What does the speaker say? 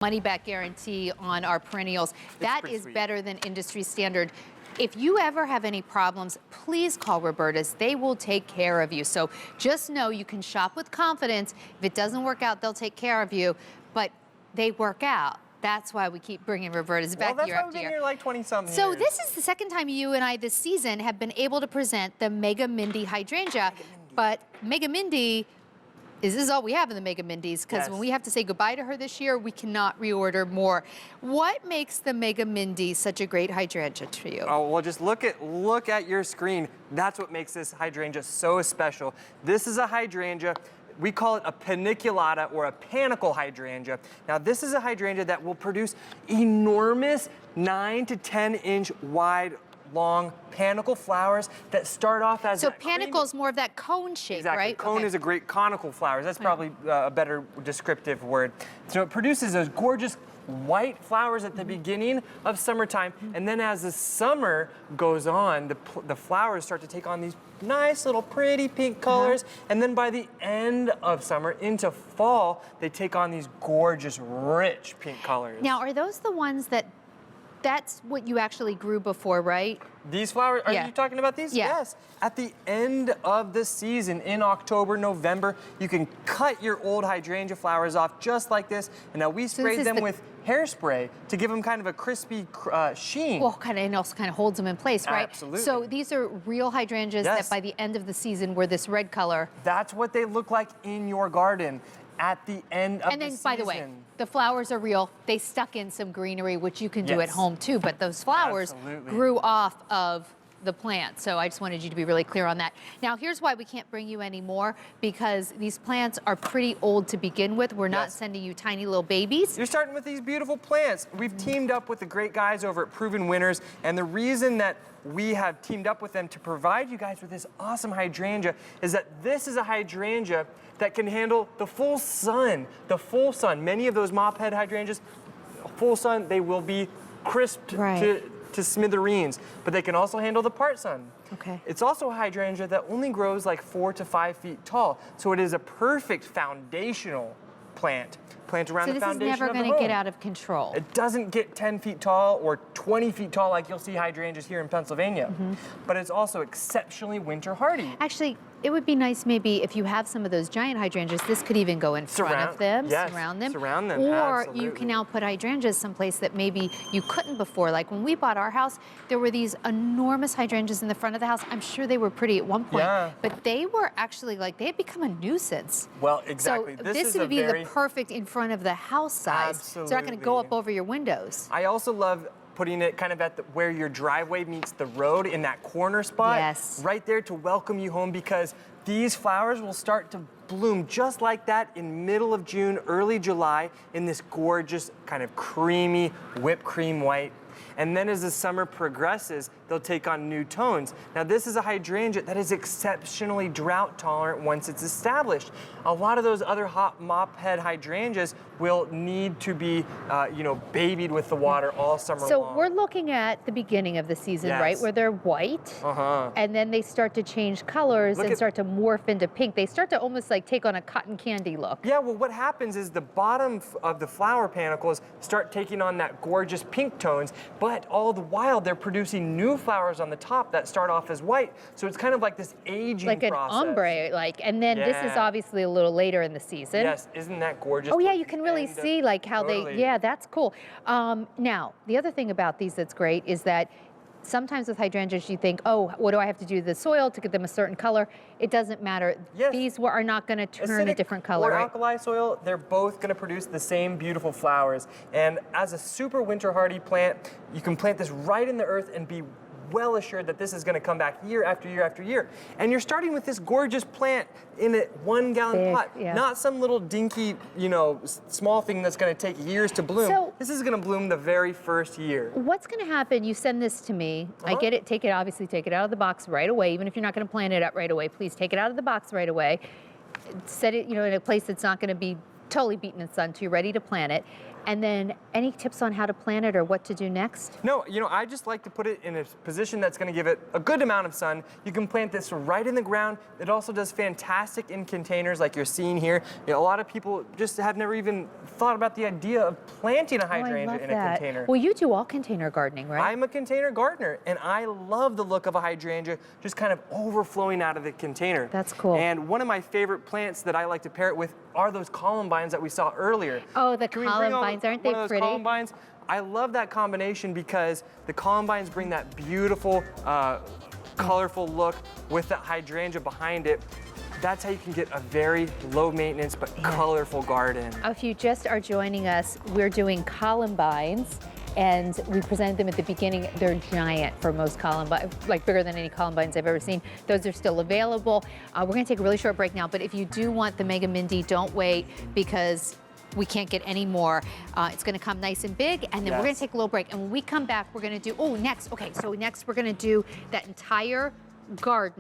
money-back guarantee on our perennials. That is sweet. better than industry standard. If you ever have any problems, please call Roberta's. They will take care of you. So just know you can shop with confidence. If it doesn't work out, they'll take care of you. But they work out. That's why we keep bringing Roberta's back year after year. Well, that's why we've been here like 20-something So years. this is the second time you and I this season have been able to present the Mega Mindy Hydrangea. But Mega Mindy this is all we have in the Mega Mindys, because when we have to say goodbye to her this year, we cannot reorder more. What makes the Mega Mindy such a great hydrangea to you? Oh, well, just look at your screen. That's what makes this hydrangea so special. This is a hydrangea. We call it a paniculata or a panicle hydrangea. Now, this is a hydrangea that will produce enormous 9 to 10 inch wide long panicle flowers that start off as so panicle is more of that cone shape, exactly. Right? Cone is a great conical flowers. That's probably a better descriptive word. So it produces those gorgeous white flowers at the beginning of summertime, and then as the summer goes on, the flowers start to take on these nice little pretty pink colors, and then by the end of summer into fall, they take on these gorgeous rich pink colors. Now, are those the ones that's what you actually grew before, right? These flowers, are you talking about these? Yeah. Yes. At the end of the season, in October, November, you can cut your old hydrangea flowers off just like this. And now we sprayed them with hairspray to give them kind of a crispy sheen. Well, and also kind of holds them in place, right? Absolutely. So these are real hydrangeas that by the end of the season were this red color. That's what they look like in your garden at the end of the season. And then, by the way, the flowers are real. They stuck in some greenery, which you can do at home too, but those flowers grew off of the plant. So I just wanted you to be really clear on that. Now, here's why we can't bring you any more, because these plants are pretty old to begin with. We're not sending you tiny little babies. You're starting with these beautiful plants. We've teamed up with the great guys over at Proven Winners, and the reason that we have teamed up with them to provide you guys with this awesome hydrangea is that this is a hydrangea that can handle the full sun. The full sun. Many of those mop head hydrangeas, full sun, they will be crisped to smithereens, but they can also handle the part sun. Okay. It's also a hydrangea that only grows like 4 to 5 feet tall, so it is a perfect foundational plant. Plant around the foundation of the home. So this is never going to get out of control. It doesn't get 10 feet tall or 20 feet tall like you'll see hydrangeas here in Pennsylvania, but it's also exceptionally winter hardy. Actually, it would be nice maybe if you have some of those giant hydrangeas, this could even go in front of them, surround them. Or you can now put hydrangeas someplace that maybe you couldn't before. Like when we bought our house, there were these enormous hydrangeas in the front of the house. I'm sure they were pretty at one point, but they were actually they had become a nuisance. Well, exactly. So this would be the perfect in front of the house size. Absolutely. So they're not going to go up over your windows. I also love putting it kind of at where your driveway meets the road in that corner spot. Yes. Right there to welcome you home, because these flowers will start to bloom just like that in middle of June, early July in this gorgeous kind of creamy whipped cream white. And then as the summer progresses, they'll take on new tones. Now this is a hydrangea that is exceptionally drought tolerant once it's established. A lot of those other hot mop head hydrangeas will need to be, babied with the water all summer long. So we're looking at the beginning of the season, right, where they're white, and then they start to change colors and start to morph into pink. They start to almost take on a cotton candy look. Yeah, well, what happens is the bottom of the flower panicles start taking on that gorgeous pink tones, but all the while they're producing new flowers on the top that start off as white. So it's kind of like this aging like an process. ombre, and then this is obviously a little later in the season. Yes, isn't that gorgeous? Oh yeah, you can really see how they, that's cool. Now, the other thing about these that's great is that sometimes with hydrangeas you think, oh, what do I have to do to the soil to get them a certain color? It doesn't matter. These are not going to turn a different color. Or alkali soil, they're both going to produce the same beautiful flowers. And as a super winter hardy plant, you can plant this right in the earth and be well assured that this is going to come back year after year after year. And you're starting with this gorgeous plant in a 1 gallon pot, not some little dinky, small thing that's going to take years to bloom. So, this is going to bloom the very first year. What's going to happen? You send this to me. I get it. Obviously take it out of the box right away. Even if you're not going to plant it up right away, please take it out of the box right away. Set it, in a place that's not going to be totally beaten in sun, so you're ready to plant it. And then any tips on how to plant it or what to do next? No, I just like to put it in a position that's going to give it a good amount of sun. You can plant this right in the ground. It also does fantastic in containers like you're seeing here. A lot of people just have never even thought about the idea of planting a hydrangea in a container. Well, you do all container gardening, right? I'm a container gardener, and I love the look of a hydrangea just kind of overflowing out of the container. That's cool. And one of my favorite plants that I like to pair it with are those columbines that we saw earlier. Oh, the columbines, aren't they pretty? Columbines. I love that combination because the columbines bring that beautiful, colorful look with that hydrangea behind it. That's how you can get a very low maintenance but colorful garden. If you just are joining us, we're doing columbines. And we presented them at the beginning. They're giant for most columbines, like bigger than any columbines I've ever seen. Those are still available. We're gonna take a really short break now, but if you do want the Mega Mindy, don't wait because we can't get any more. It's gonna come nice and big, and then we're gonna take a little break. And when we come back, we're gonna do, next we're gonna do that entire garden.